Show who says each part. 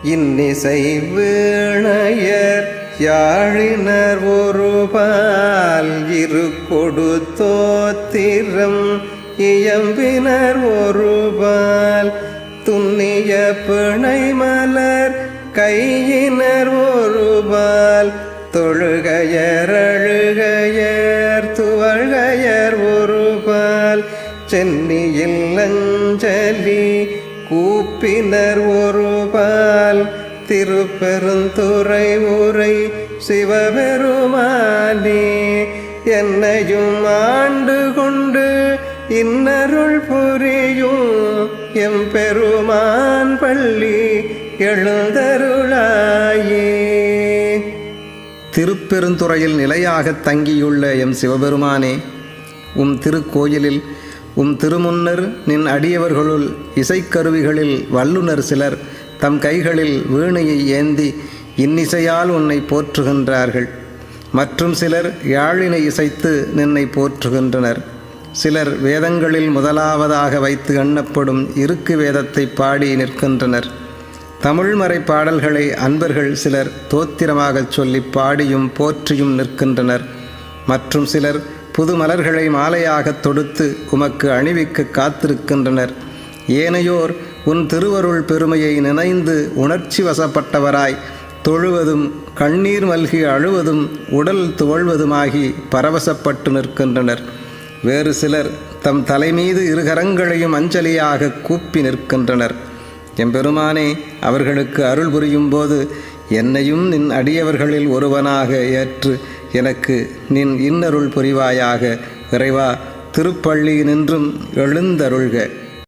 Speaker 1: இன்னிசை வீணையர் யாழினர் ஒருபால் இரு கொடு தோத்திரம் இயம்பினர் ஒருபால் துன்னிய பிணை மலர் கையினர் ஒருபால் தொழுகையர் அழுகையர் துவழ்கையர் ஒருபால் சென்னியில் அஞ்சலி கூப்பினர் ஒருபால் திருப்பெருந்துறை உரை சிவபெருமானே என்னையும் ஆண்டு கொண்டு இன்னருள் புரியும் எம்பெருமான் பள்ளி எழுந்தருளாயே.
Speaker 2: திருப்பெருந்துறையில் நிலையாக தங்கியுள்ள எம் சிவபெருமானே, உம் திருக்கோயிலில் உம் திருமுன்னர் நின் அடியவர்களுள் இசைக்கருவிகளில் வல்லுனர் சிலர் தம் கைகளில் வீணையை ஏந்தி இன்னிசையால் உன்னை போற்றுகின்றார்கள். மற்றும் சிலர் யாழினை இசைத்து நின்னை போற்றுகின்றனர். சிலர் வேதங்களில் முதலாவதாக வைத்து எண்ணப்படும் இருக்கு வேதத்தை பாடி நிற்கின்றனர். தமிழ்மறை பாடல்களை அன்பர்கள் சிலர் தோத்திரமாகச் சொல்லி பாடியும் போற்றியும் நிற்கின்றனர். மற்றும் சிலர் புது மலர்களை மாலையாகத் தொடுத்து உமக்கு அணிவிக்க காத்திருக்கின்றனர். ஏனையோர் உன் திருவருள் பெருமையை நினைந்து உணர்ச்சி வசப்பட்டவராய் தொழுவதும் கண்ணீர் மல்கி அழுவதும் உடல் துவழ்வதுமாகி பரவசப்பட்டு நிற்கின்றனர். வேறு சிலர் தம் தலைமீது இருகரங்களையும் அஞ்சலியாக கூப்பி நிற்கின்றனர். எம்பெருமானே, அவர்களுக்கு அருள் புரியும் போது என்னையும் நின் அடியவர்களில் ஒருவனாக ஏற்று எனக்கு நின் இன்னருள் புரிவாயாக. இறைவா, திருப்பள்ளி நின்றும் எழுந்தருள்க.